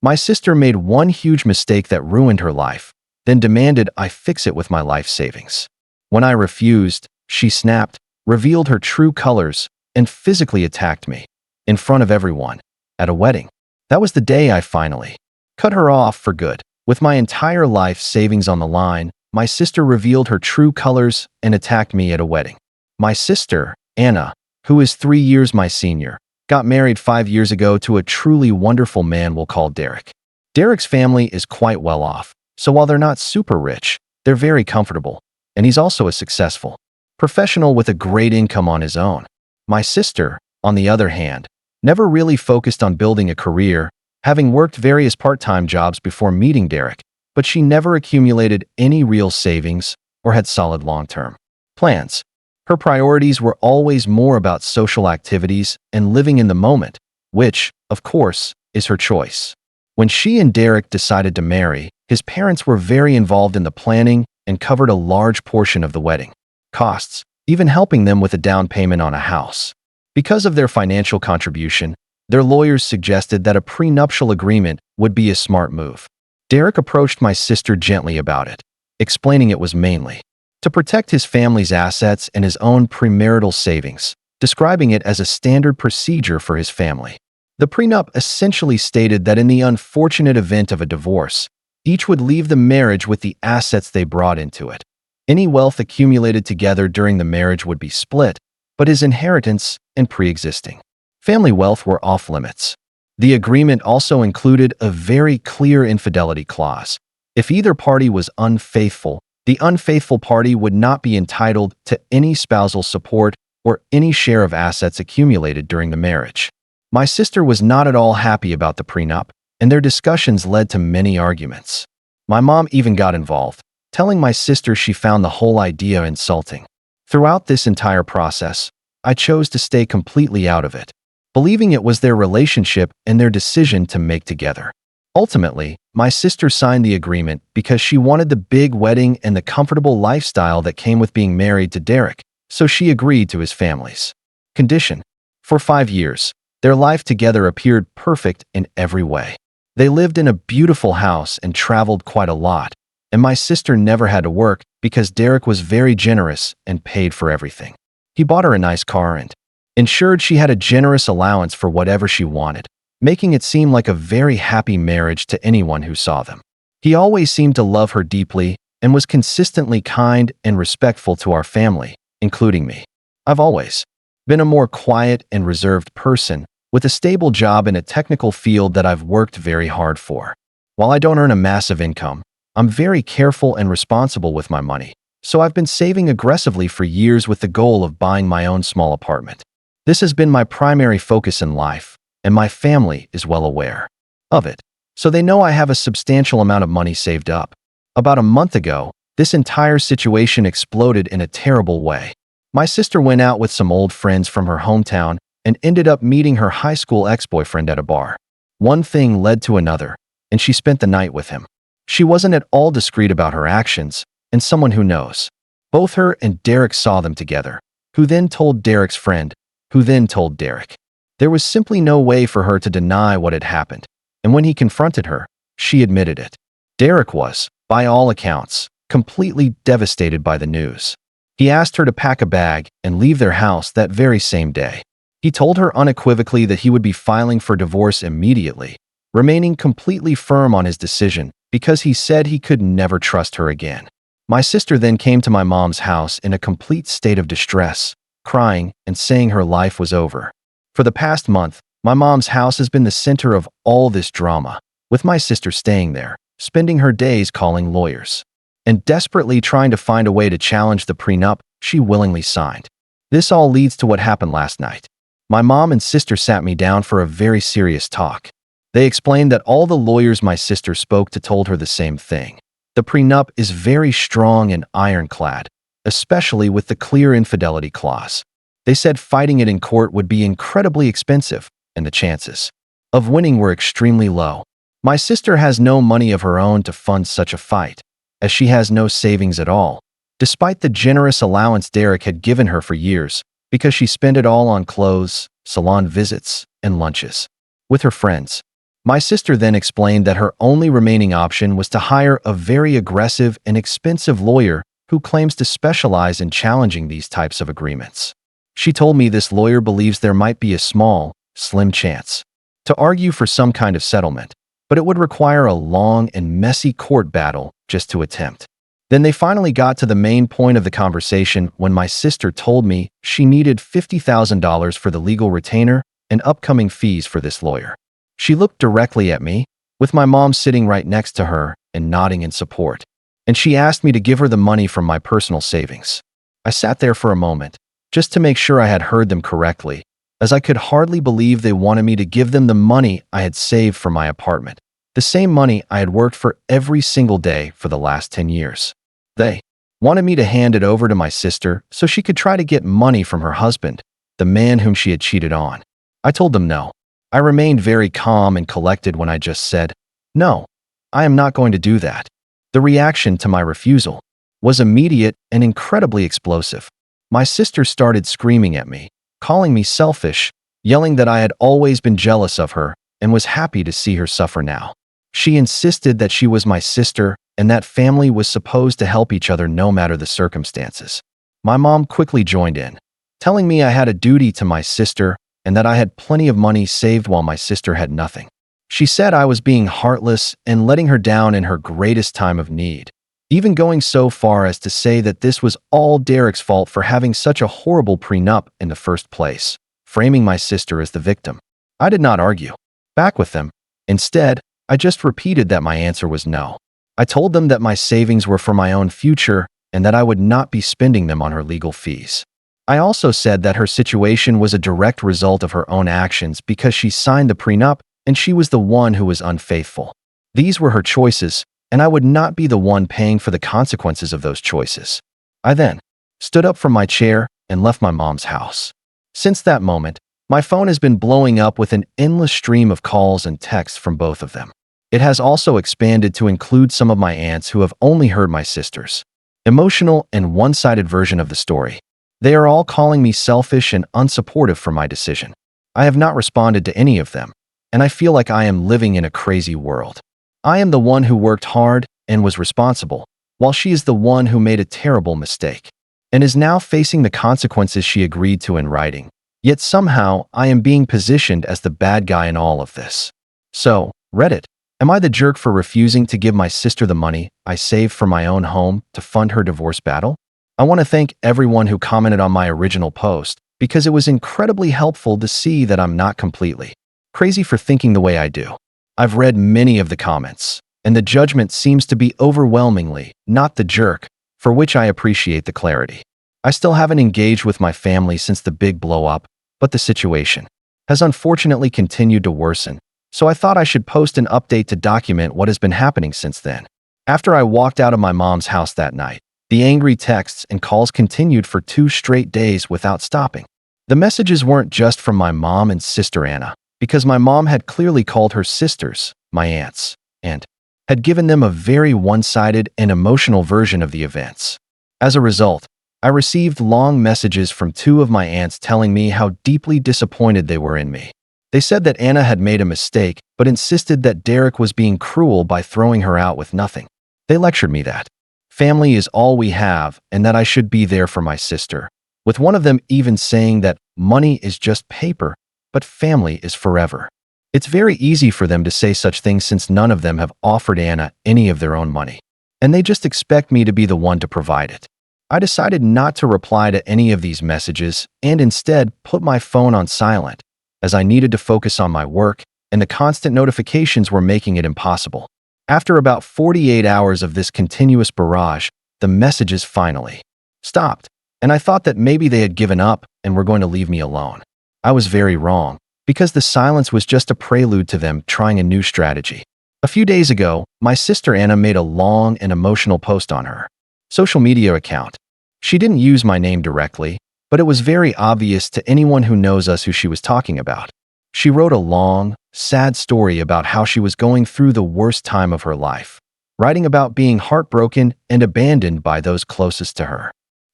My sister made one huge mistake that ruined her life, then demanded I fix it with my life savings. When I refused, she snapped, revealed her true colors, and physically attacked me. In front of everyone. At a wedding. That was the day I finally cut her off for good. With my entire life savings on the line, my sister revealed her true colors and attacked me at a wedding. My sister, Anna, who is 3 years my senior, got married 5 years ago to a truly wonderful man we'll call Derek. Derek's family is quite well off, so while they're not super rich, they're very comfortable, and he's also a successful professional with a great income on his own. My sister, on the other hand, never really focused on building a career, having worked various part-time jobs before meeting Derek, but she never accumulated any real savings or had solid long-term plans. Her priorities were always more about social activities and living in the moment, which, of course, is her choice. When she and Derek decided to marry, his parents were very involved in the planning and covered a large portion of the wedding costs, even helping them with a down payment on a house. Because of their financial contribution, their lawyers suggested that a prenuptial agreement would be a smart move. Derek approached my sister gently about it, explaining it was mainly to protect his family's assets and his own premarital savings, describing it as a standard procedure for his family. The prenup essentially stated that in the unfortunate event of a divorce, each would leave the marriage with the assets they brought into it. Any wealth accumulated together during the marriage would be split, but his inheritance and pre-existing family wealth were off limits. The agreement also included a very clear infidelity clause. If either party was unfaithful, the unfaithful party would not be entitled to any spousal support or any share of assets accumulated during the marriage. My sister was not at all happy about the prenup, and their discussions led to many arguments. My mom even got involved, telling my sister she found the whole idea insulting. Throughout this entire process, I chose to stay completely out of it, believing it was their relationship and their decision to make together. Ultimately, my sister signed the agreement because she wanted the big wedding and the comfortable lifestyle that came with being married to Derek, so she agreed to his family's condition. For 5 years, their life together appeared perfect in every way. They lived in a beautiful house and traveled quite a lot, and my sister never had to work because Derek was very generous and paid for everything. He bought her a nice car and ensured she had a generous allowance for whatever she wanted, making it seem like a very happy marriage to anyone who saw them. He always seemed to love her deeply and was consistently kind and respectful to our family, including me. I've always been a more quiet and reserved person, with a stable job in a technical field that I've worked very hard for. While I don't earn a massive income, I'm very careful and responsible with my money, so I've been saving aggressively for years with the goal of buying my own small apartment. This has been my primary focus in life, and my family is well aware of it, so they know I have a substantial amount of money saved up. About a month ago, this entire situation exploded in a terrible way. My sister went out with some old friends from her hometown and ended up meeting her high school ex-boyfriend at a bar. One thing led to another, and she spent the night with him. She wasn't at all discreet about her actions, and someone who knows. Both her and Derek saw them together, who then told Derek's friend, who then told Derek. There was simply no way for her to deny what had happened, and when he confronted her, she admitted it. Derek was, by all accounts, completely devastated by the news. He asked her to pack a bag and leave their house that very same day. He told her unequivocally that he would be filing for divorce immediately, remaining completely firm on his decision because he said he could never trust her again. My sister then came to my mom's house in a complete state of distress, crying and saying her life was over. For the past month, my mom's house has been the center of all this drama, with my sister staying there, spending her days calling lawyers, and desperately trying to find a way to challenge the prenup she willingly signed. This all leads to what happened last night. My mom and sister sat me down for a very serious talk. They explained that all the lawyers my sister spoke to told her the same thing. The prenup is very strong and ironclad, especially with the clear infidelity clause. They said fighting it in court would be incredibly expensive, and the chances of winning were extremely low. My sister has no money of her own to fund such a fight, as she has no savings at all, despite the generous allowance Derek had given her for years, because she spent it all on clothes, salon visits, and lunches with her friends. My sister then explained that her only remaining option was to hire a very aggressive and expensive lawyer who claims to specialize in challenging these types of agreements. She told me this lawyer believes there might be a small, slim chance to argue for some kind of settlement, but it would require a long and messy court battle just to attempt. Then they finally got to the main point of the conversation when my sister told me she needed $50,000 for the legal retainer and upcoming fees for this lawyer. She looked directly at me, with my mom sitting right next to her and nodding in support, and she asked me to give her the money from my personal savings. I sat there for a moment, just to make sure I had heard them correctly, as I could hardly believe they wanted me to give them the money I had saved for my apartment, the same money I had worked for every single day for the last 10 years. They wanted me to hand it over to my sister so she could try to get money from her husband, the man whom she had cheated on. I told them no. I remained very calm and collected when I just said, "No, I am not going to do that." The reaction to my refusal was immediate and incredibly explosive. My sister started screaming at me, calling me selfish, yelling that I had always been jealous of her and was happy to see her suffer now. She insisted that she was my sister and that family was supposed to help each other no matter the circumstances. My mom quickly joined in, telling me I had a duty to my sister and that I had plenty of money saved while my sister had nothing. She said I was being heartless and letting her down in her greatest time of need, even going so far as to say that this was all Derek's fault for having such a horrible prenup in the first place, framing my sister as the victim. I did not argue back with them. Instead, I just repeated that my answer was no. I told them that my savings were for my own future and that I would not be spending them on her legal fees. I also said that her situation was a direct result of her own actions because she signed the prenup and she was the one who was unfaithful. These were her choices, and I would not be the one paying for the consequences of those choices. I then stood up from my chair and left my mom's house. Since that moment, my phone has been blowing up with an endless stream of calls and texts from both of them. It has also expanded to include some of my aunts who have only heard my sister's emotional and one-sided version of the story. They are all calling me selfish and unsupportive for my decision. I have not responded to any of them, and I feel like I am living in a crazy world. I am the one who worked hard and was responsible, while she is the one who made a terrible mistake and is now facing the consequences she agreed to in writing. Yet somehow, I am being positioned as the bad guy in all of this. So, Reddit, am I the jerk for refusing to give my sister the money I saved for my own home to fund her divorce battle? I want to thank everyone who commented on my original post because it was incredibly helpful to see that I'm not completely crazy for thinking the way I do. I've read many of the comments, and the judgment seems to be overwhelmingly not the jerk, for which I appreciate the clarity. I still haven't engaged with my family since the big blow-up, but the situation has unfortunately continued to worsen, so I thought I should post an update to document what has been happening since then. After I walked out of my mom's house that night, the angry texts and calls continued for 2 straight days without stopping. The messages weren't just from my mom and sister Anna, because my mom had clearly called her sisters, my aunts, and had given them a very one-sided and emotional version of the events. As a result, I received long messages from 2 of my aunts telling me how deeply disappointed they were in me. They said that Anna had made a mistake, but insisted that Derek was being cruel by throwing her out with nothing. They lectured me that family is all we have and that I should be there for my sister, with one of them even saying that money is just paper, but family is forever. It's very easy for them to say such things since none of them have offered Anna any of their own money, and they just expect me to be the one to provide it. I decided not to reply to any of these messages and instead put my phone on silent, as I needed to focus on my work, and the constant notifications were making it impossible. After about 48 hours of this continuous barrage, the messages finally stopped, and I thought that maybe they had given up and were going to leave me alone. I was very wrong, because the silence was just a prelude to them trying a new strategy. A few days ago, my sister Anna made a long and emotional post on her social media account. She didn't use my name directly, but it was very obvious to anyone who knows us who she was talking about. She wrote a long, sad story about how she was going through the worst time of her life, writing about being heartbroken and abandoned by those closest to her.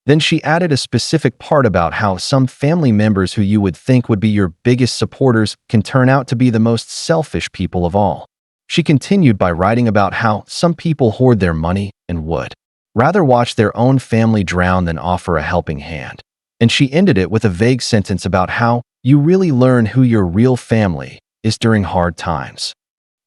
Then she added a specific part about how some family members who you would think would be your biggest supporters can turn out to be the most selfish people of all. She continued by writing about how some people hoard their money and would rather watch their own family drown than offer a helping hand. And she ended it with a vague sentence about how you really learn who your real family is during hard times.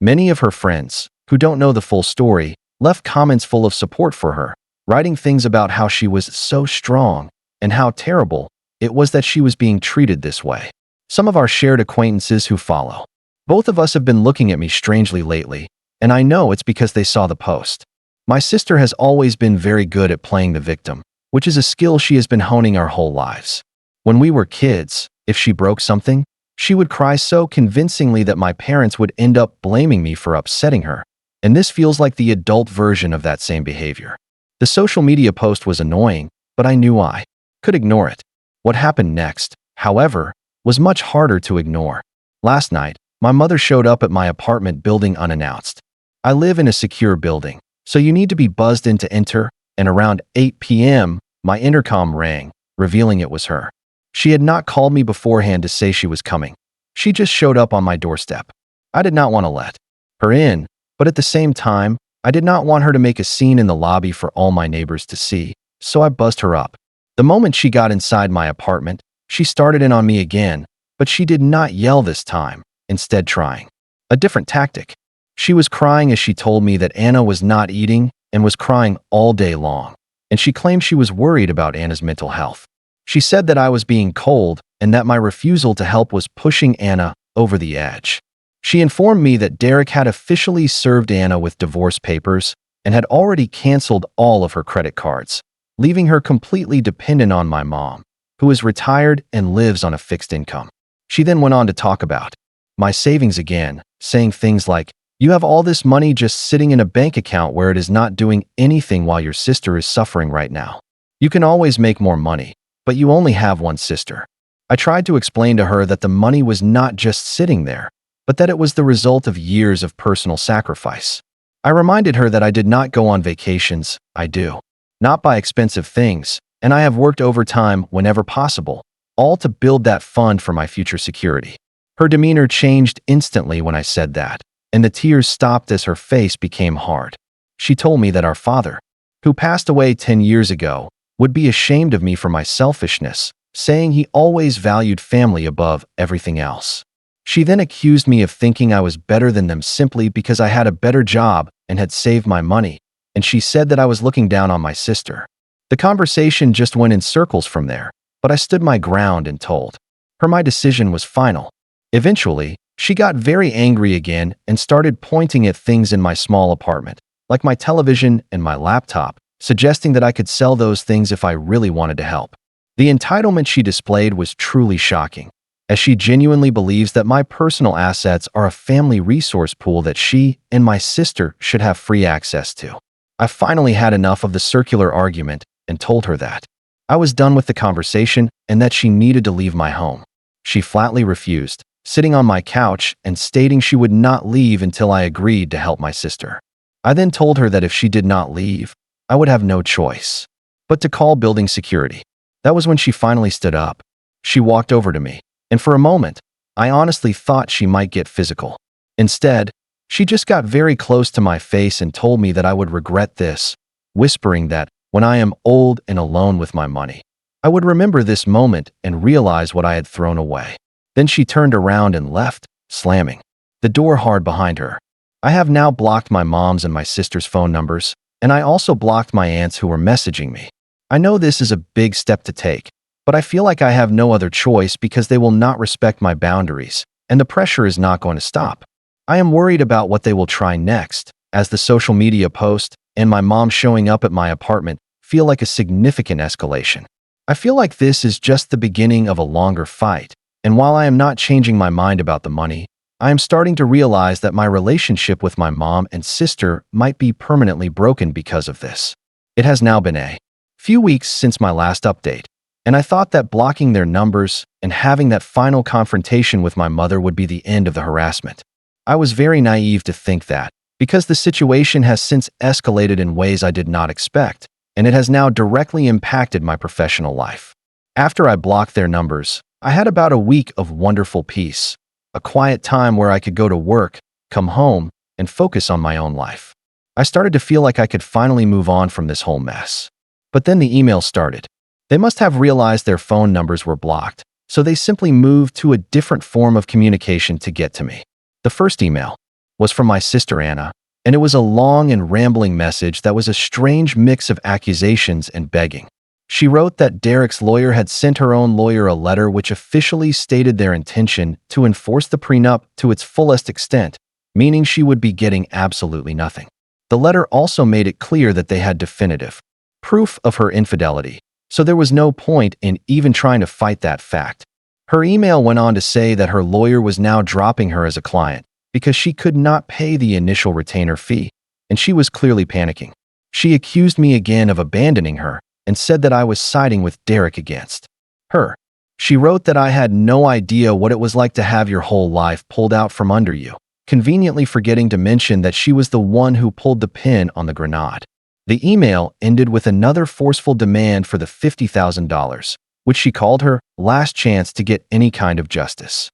Many of her friends, who don't know the full story, left comments full of support for her, writing things about how she was so strong and how terrible it was that she was being treated this way. Some of our shared acquaintances who follow. Both of us have been looking at me strangely lately, and I know it's because they saw the post. My sister has always been very good at playing the victim, which is a skill she has been honing our whole lives. When we were kids, if she broke something, she would cry so convincingly that my parents would end up blaming me for upsetting her, and this feels like the adult version of that same behavior. The social media post was annoying, but I knew I could ignore it. What happened next, however, was much harder to ignore. Last night, my mother showed up at my apartment building unannounced. I live in a secure building, so you need to be buzzed in to enter, and around 8 p.m., my intercom rang, revealing it was her. She had not called me beforehand to say she was coming. She just showed up on my doorstep. I did not want to let her in, but at the same time, I did not want her to make a scene in the lobby for all my neighbors to see, so I buzzed her up. The moment she got inside my apartment, she started in on me again, but she did not yell this time, instead trying a different tactic. She was crying as she told me that Anna was not eating and was crying all day long, and she claimed she was worried about Anna's mental health. She said that I was being cold and that my refusal to help was pushing Anna over the edge. She informed me that Derek had officially served Anna with divorce papers and had already canceled all of her credit cards, leaving her completely dependent on my mom, who is retired and lives on a fixed income. She then went on to talk about my savings again, saying things like, "You have all this money just sitting in a bank account where it is not doing anything while your sister is suffering right now. You can always make more money, but you only have one sister." I tried to explain to her that the money was not just sitting there, but that it was the result of years of personal sacrifice. I reminded her that I did not go on vacations, I do not buy expensive things, and I have worked overtime whenever possible, all to build that fund for my future security. Her demeanor changed instantly when I said that, and the tears stopped as her face became hard. She told me that our father, who passed away 10 years ago, would be ashamed of me for my selfishness, saying he always valued family above everything else. She then accused me of thinking I was better than them simply because I had a better job and had saved my money, and she said that I was looking down on my sister. The conversation just went in circles from there, but I stood my ground and told her my decision was final. Eventually, she got very angry again and started pointing at things in my small apartment, like my television and my laptop, suggesting that I could sell those things if I really wanted to help. The entitlement she displayed was truly shocking, as she genuinely believes that my personal assets are a family resource pool that she and my sister should have free access to. I finally had enough of the circular argument and told her that I was done with the conversation and that she needed to leave my home. She flatly refused, sitting on my couch and stating she would not leave until I agreed to help my sister. I then told her that if she did not leave, I would have no choice but to call building security. That was when she finally stood up. She walked over to me, and for a moment, I honestly thought she might get physical. Instead, she just got very close to my face and told me that I would regret this, whispering that when I am old and alone with my money, I would remember this moment and realize what I had thrown away. Then she turned around and left, slamming the door hard behind her. I have now blocked my mom's and my sister's phone numbers, and I also blocked my aunts who were messaging me. I know this is a big step to take, but I feel like I have no other choice because they will not respect my boundaries, and the pressure is not going to stop. I am worried about what they will try next, as the social media post and my mom showing up at my apartment feel like a significant escalation. I feel like this is just the beginning of a longer fight, and while I am not changing my mind about the money, I am starting to realize that my relationship with my mom and sister might be permanently broken because of this. It has now been a few weeks since my last update, and I thought that blocking their numbers and having that final confrontation with my mother would be the end of the harassment. I was very naive to think that, because the situation has since escalated in ways I did not expect, and it has now directly impacted my professional life. After I blocked their numbers, I had about a week of wonderful peace, a quiet time where I could go to work, come home, and focus on my own life. I started to feel like I could finally move on from this whole mess. But then the emails started. They must have realized their phone numbers were blocked, so they simply moved to a different form of communication to get to me. The first email was from my sister Anna, and it was a long and rambling message that was a strange mix of accusations and begging. She wrote that Derek's lawyer had sent her own lawyer a letter which officially stated their intention to enforce the prenup to its fullest extent, meaning she would be getting absolutely nothing. The letter also made it clear that they had definitive proof of her infidelity, so there was no point in even trying to fight that fact. Her email went on to say that her lawyer was now dropping her as a client because she could not pay the initial retainer fee, and she was clearly panicking. She accused me again of abandoning her and said that I was siding with Derek against her. She wrote that I had no idea what it was like to have your whole life pulled out from under you, conveniently forgetting to mention that she was the one who pulled the pin on the grenade. The email ended with another forceful demand for the $50,000, which she called her last chance to get any kind of justice.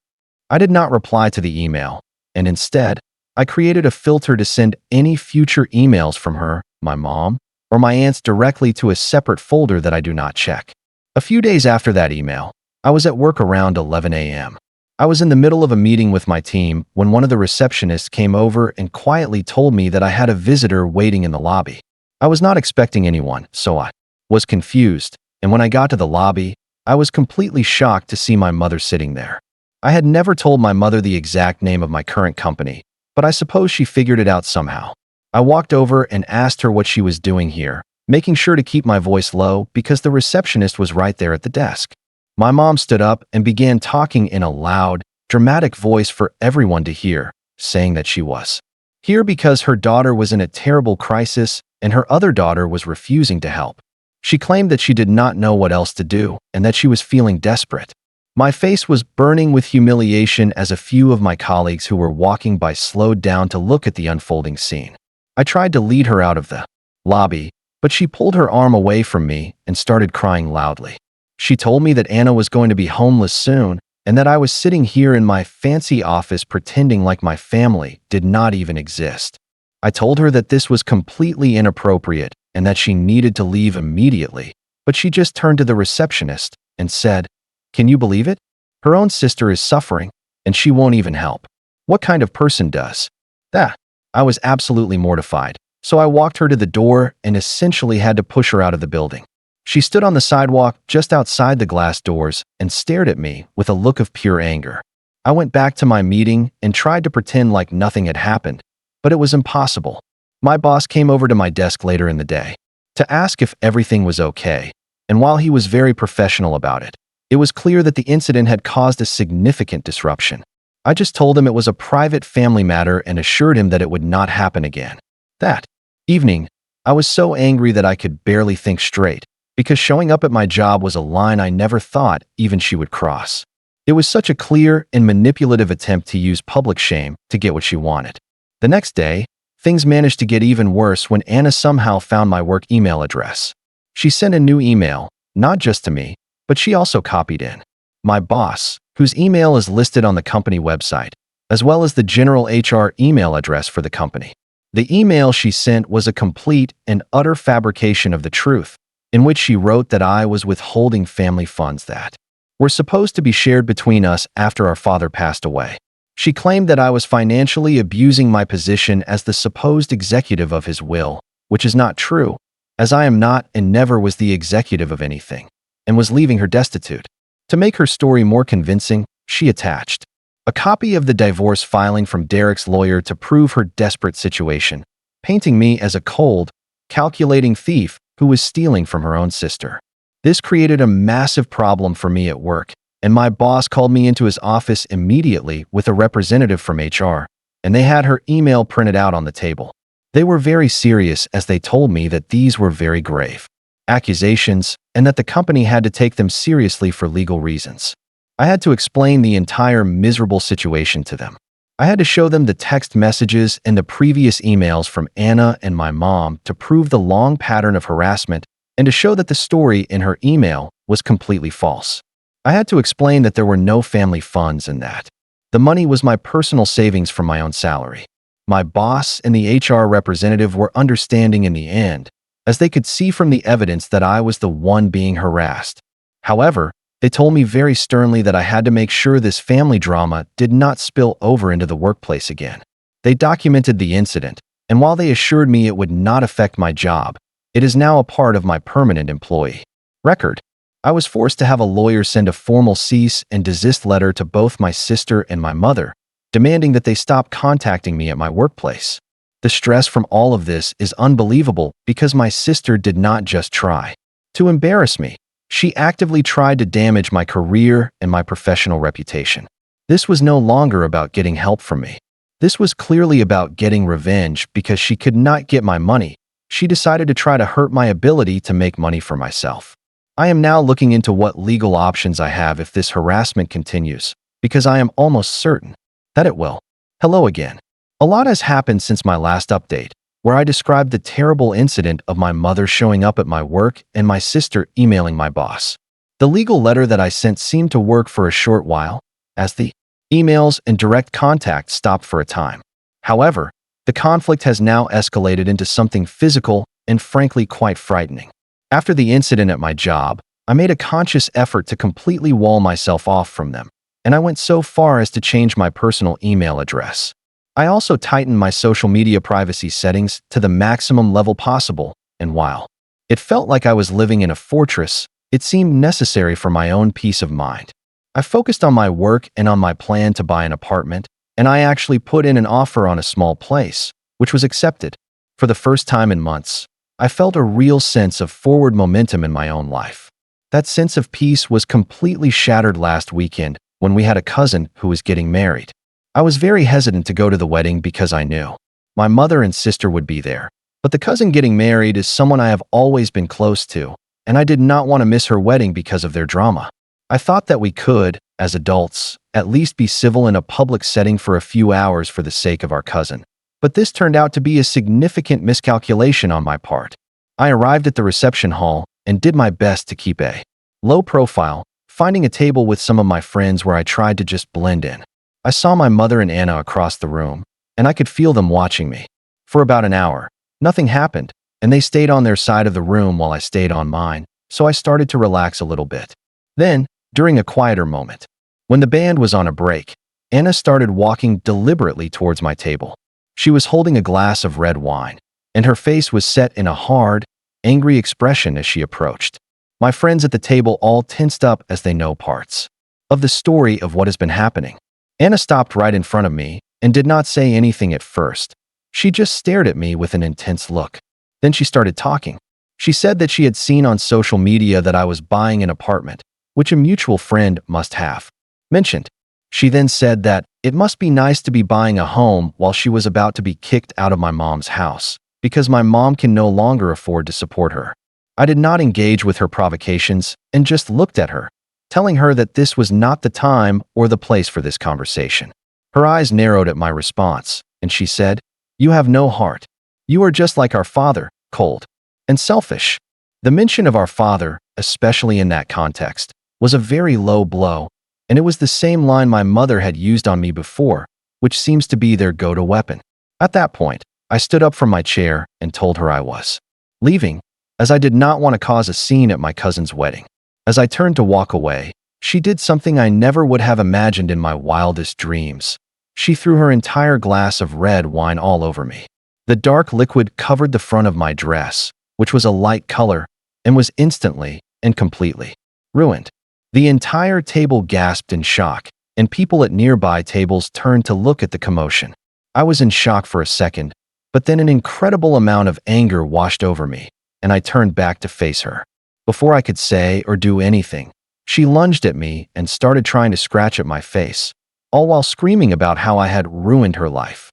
I did not reply to the email, and instead, I created a filter to send any future emails from her, my mom, or my aunts directly to a separate folder that I do not check. A few days after that email, I was at work around 11 a.m. I was in the middle of a meeting with my team when one of the receptionists came over and quietly told me that I had a visitor waiting in the lobby. I was not expecting anyone, so I was confused, and when I got to the lobby, I was completely shocked to see my mother sitting there. I had never told my mother the exact name of my current company, but I suppose she figured it out somehow. I walked over and asked her what she was doing here, making sure to keep my voice low because the receptionist was right there at the desk. My mom stood up and began talking in a loud, dramatic voice for everyone to hear, saying that she was here because her daughter was in a terrible crisis and her other daughter was refusing to help. She claimed that she did not know what else to do and that she was feeling desperate. My face was burning with humiliation as a few of my colleagues who were walking by slowed down to look at the unfolding scene. I tried to lead her out of the lobby, but she pulled her arm away from me and started crying loudly. She told me that Anna was going to be homeless soon and that I was sitting here in my fancy office pretending like my family did not even exist. I told her that this was completely inappropriate and that she needed to leave immediately, but she just turned to the receptionist and said, "Can you believe it? Her own sister is suffering, and she won't even help. What kind of person does that?" I was absolutely mortified, so I walked her to the door and essentially had to push her out of the building. She stood on the sidewalk just outside the glass doors and stared at me with a look of pure anger. I went back to my meeting and tried to pretend like nothing had happened, but it was impossible. My boss came over to my desk later in the day to ask if everything was okay, and while he was very professional about it, it was clear that the incident had caused a significant disruption. I just told him it was a private family matter and assured him that it would not happen again. That evening, I was so angry that I could barely think straight, because showing up at my job was a line I never thought even she would cross. It was such a clear and manipulative attempt to use public shame to get what she wanted. The next day, things managed to get even worse when Anna somehow found my work email address. She sent a new email, not just to me, but she also copied in my boss, whose email is listed on the company website, as well as the general HR email address for the company. The email she sent was a complete and utter fabrication of the truth, in which she wrote that I was withholding family funds that were supposed to be shared between us after our father passed away. She claimed that I was financially abusing my position as the supposed executive of his will, which is not true, as I am not and never was the executive of anything, and was leaving her destitute. To make her story more convincing, she attached a copy of the divorce filing from Derek's lawyer to prove her desperate situation, painting me as a cold, calculating thief who was stealing from her own sister. This created a massive problem for me at work, and my boss called me into his office immediately with a representative from HR, and they had her email printed out on the table. They were very serious as they told me that these were very grave accusations and that the company had to take them seriously for legal reasons. I had to explain the entire miserable situation to them. I had to show them the text messages and the previous emails from Anna and my mom to prove the long pattern of harassment and to show that the story in her email was completely false. I had to explain that there were no family funds and that the money was my personal savings from my own salary. My boss and the HR representative were understanding in the end, as they could see from the evidence that I was the one being harassed. However, they told me very sternly that I had to make sure this family drama did not spill over into the workplace again. They documented the incident, and while they assured me it would not affect my job, it is now a part of my permanent employee record. I was forced to have a lawyer send a formal cease and desist letter to both my sister and my mother, demanding that they stop contacting me at my workplace. The stress from all of this is unbelievable because my sister did not just try to embarrass me. She actively tried to damage my career and my professional reputation. This was no longer about getting help from me. This was clearly about getting revenge because she could not get my money. She decided to try to hurt my ability to make money for myself. I am now looking into what legal options I have if this harassment continues, because I am almost certain that it will. Hello again. A lot has happened since my last update, where I described the terrible incident of my mother showing up at my work and my sister emailing my boss. The legal letter that I sent seemed to work for a short while, as the emails and direct contact stopped for a time. However, the conflict has now escalated into something physical and frankly quite frightening. After the incident at my job, I made a conscious effort to completely wall myself off from them, and I went so far as to change my personal email address. I also tightened my social media privacy settings to the maximum level possible, and while it felt like I was living in a fortress, it seemed necessary for my own peace of mind. I focused on my work and on my plan to buy an apartment, and I actually put in an offer on a small place, which was accepted. For the first time in months, I felt a real sense of forward momentum in my own life. That sense of peace was completely shattered last weekend when we had a cousin who was getting married. I was very hesitant to go to the wedding because I knew my mother and sister would be there, but the cousin getting married is someone I have always been close to, and I did not want to miss her wedding because of their drama. I thought that we could, as adults, at least be civil in a public setting for a few hours for the sake of our cousin. But this turned out to be a significant miscalculation on my part. I arrived at the reception hall and did my best to keep a low profile, finding a table with some of my friends where I tried to just blend in. I saw my mother and Anna across the room, and I could feel them watching me. For about an hour, nothing happened, and they stayed on their side of the room while I stayed on mine, so I started to relax a little bit. Then, during a quieter moment, when the band was on a break, Anna started walking deliberately towards my table. She was holding a glass of red wine, and her face was set in a hard, angry expression as she approached. My friends at the table all tensed up as they know parts of the story of what has been happening. Anna stopped right in front of me and did not say anything at first. She just stared at me with an intense look. Then she started talking. She said that she had seen on social media that I was buying an apartment, which a mutual friend must have mentioned. She then said that it must be nice to be buying a home while she was about to be kicked out of my mom's house, because my mom can no longer afford to support her. I did not engage with her provocations and just looked at her, telling her that this was not the time or the place for this conversation. Her eyes narrowed at my response, and she said, "You have no heart. You are just like our father, cold and selfish." The mention of our father, especially in that context, was a very low blow, and it was the same line my mother had used on me before, which seems to be their go-to weapon. At that point, I stood up from my chair and told her I was leaving, as I did not want to cause a scene at my cousin's wedding. As I turned to walk away, she did something I never would have imagined in my wildest dreams. She threw her entire glass of red wine all over me. The dark liquid covered the front of my dress, which was a light color, and was instantly and completely ruined. The entire table gasped in shock, and people at nearby tables turned to look at the commotion. I was in shock for a second, but then an incredible amount of anger washed over me, and I turned back to face her. Before I could say or do anything, she lunged at me and started trying to scratch at my face, all while screaming about how I had ruined her life.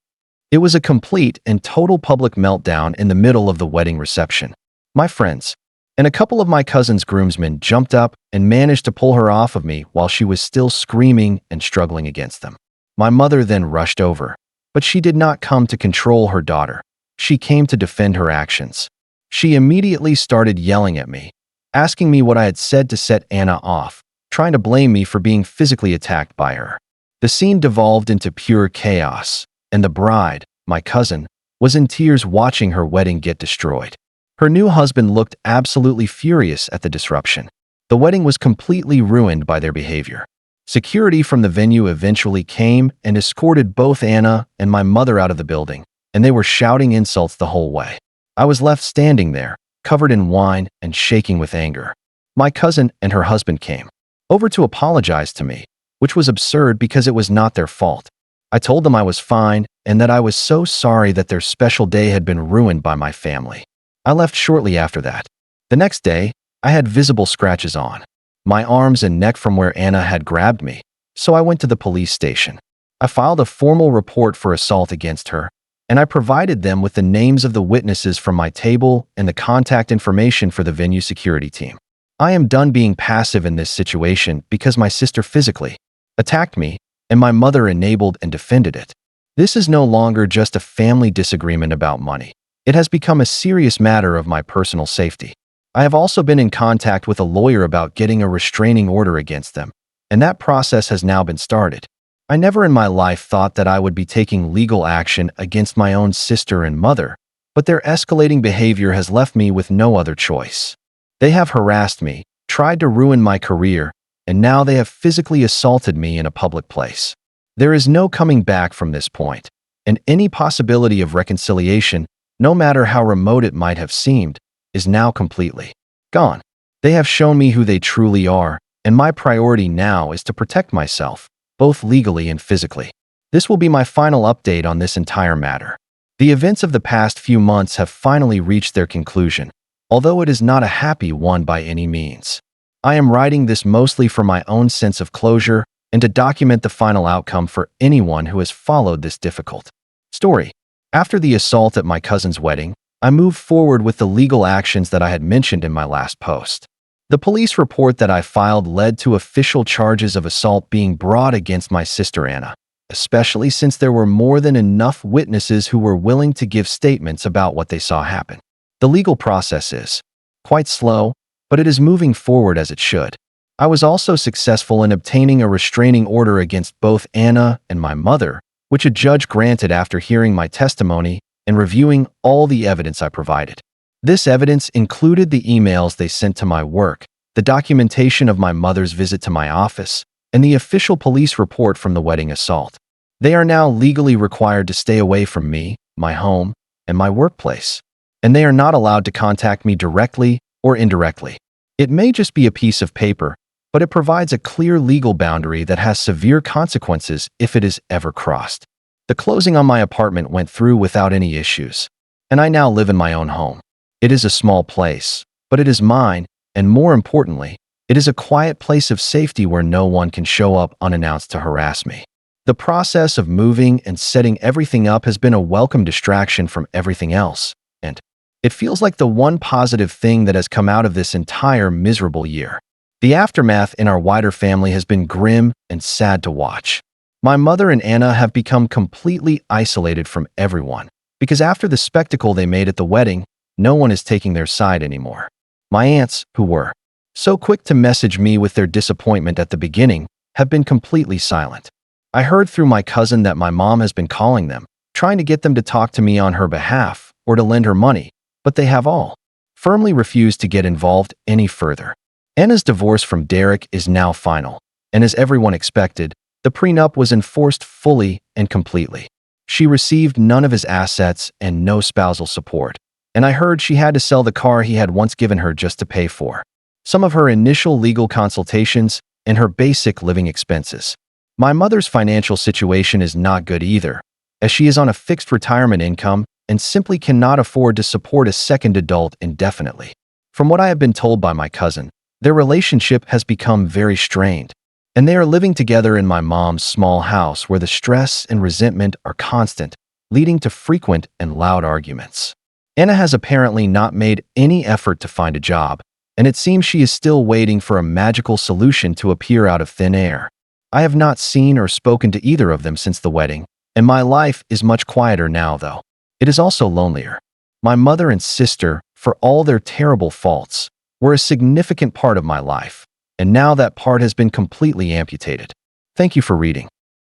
It was a complete and total public meltdown in the middle of the wedding reception. My friends and a couple of my cousin's groomsmen jumped up and managed to pull her off of me while she was still screaming and struggling against them. My mother then rushed over, but she did not come to control her daughter. She came to defend her actions. She immediately started yelling at me, asking me what I had said to set Anna off, trying to blame me for being physically attacked by her. The scene devolved into pure chaos, and the bride, my cousin, was in tears watching her wedding get destroyed. Her new husband looked absolutely furious at the disruption. The wedding was completely ruined by their behavior. Security from the venue eventually came and escorted both Anna and my mother out of the building, and they were shouting insults the whole way. I was left standing there, covered in wine and shaking with anger. My cousin and her husband came over to apologize to me, which was absurd because it was not their fault. I told them I was fine and that I was so sorry that their special day had been ruined by my family. I left shortly after that. The next day, I had visible scratches on my arms and neck from where Anna had grabbed me, so I went to the police station. I filed a formal report for assault against her, and I provided them with the names of the witnesses from my table and the contact information for the venue security team. I am done being passive in this situation because my sister physically attacked me, and my mother enabled and defended it. This is no longer just a family disagreement about money. It has become a serious matter of my personal safety. I have also been in contact with a lawyer about getting a restraining order against them, and that process has now been started. I never in my life thought that I would be taking legal action against my own sister and mother, but their escalating behavior has left me with no other choice. They have harassed me, tried to ruin my career, and now they have physically assaulted me in a public place. There is no coming back from this point, and any possibility of reconciliation, no matter how remote it might have seemed, is now completely gone. They have shown me who they truly are, and my priority now is to protect myself, both legally and physically. This will be my final update on this entire matter. The events of the past few months have finally reached their conclusion, although it is not a happy one by any means. I am writing this mostly for my own sense of closure and to document the final outcome for anyone who has followed this difficult story. After the assault at my cousin's wedding, I moved forward with the legal actions that I had mentioned in my last post. The police report that I filed led to official charges of assault being brought against my sister Anna, especially since there were more than enough witnesses who were willing to give statements about what they saw happen. The legal process is quite slow, but it is moving forward as it should. I was also successful in obtaining a restraining order against both Anna and my mother, which a judge granted after hearing my testimony and reviewing all the evidence I provided. This evidence included the emails they sent to my work, the documentation of my mother's visit to my office, and the official police report from the wedding assault. They are now legally required to stay away from me, my home, and my workplace, and they are not allowed to contact me directly or indirectly. It may just be a piece of paper, but it provides a clear legal boundary that has severe consequences if it is ever crossed. The closing on my apartment went through without any issues, and I now live in my own home. It is a small place, but it is mine, and more importantly, it is a quiet place of safety where no one can show up unannounced to harass me. The process of moving and setting everything up has been a welcome distraction from everything else, and it feels like the one positive thing that has come out of this entire miserable year. The aftermath in our wider family has been grim and sad to watch. My mother and Anna have become completely isolated from everyone, because after the spectacle they made at the wedding, no one is taking their side anymore. My aunts, who were so quick to message me with their disappointment at the beginning, have been completely silent. I heard through my cousin that my mom has been calling them, trying to get them to talk to me on her behalf or to lend her money, but they have all firmly refused to get involved any further. Anna's divorce from Derek is now final, and as everyone expected, the prenup was enforced fully and completely. She received none of his assets and no spousal support, and I heard she had to sell the car he had once given her just to pay for some of her initial legal consultations and her basic living expenses. My mother's financial situation is not good either, as she is on a fixed retirement income and simply cannot afford to support a second adult indefinitely. From what I have been told by my cousin, their relationship has become very strained, and they are living together in my mom's small house where the stress and resentment are constant, leading to frequent and loud arguments. Anna has apparently not made any effort to find a job, and it seems she is still waiting for a magical solution to appear out of thin air. I have not seen or spoken to either of them since the wedding, and my life is much quieter now, though. It is also lonelier. My mother and sister, for all their terrible faults, were a significant part of my life, and now that part has been completely amputated. Thank you for reading.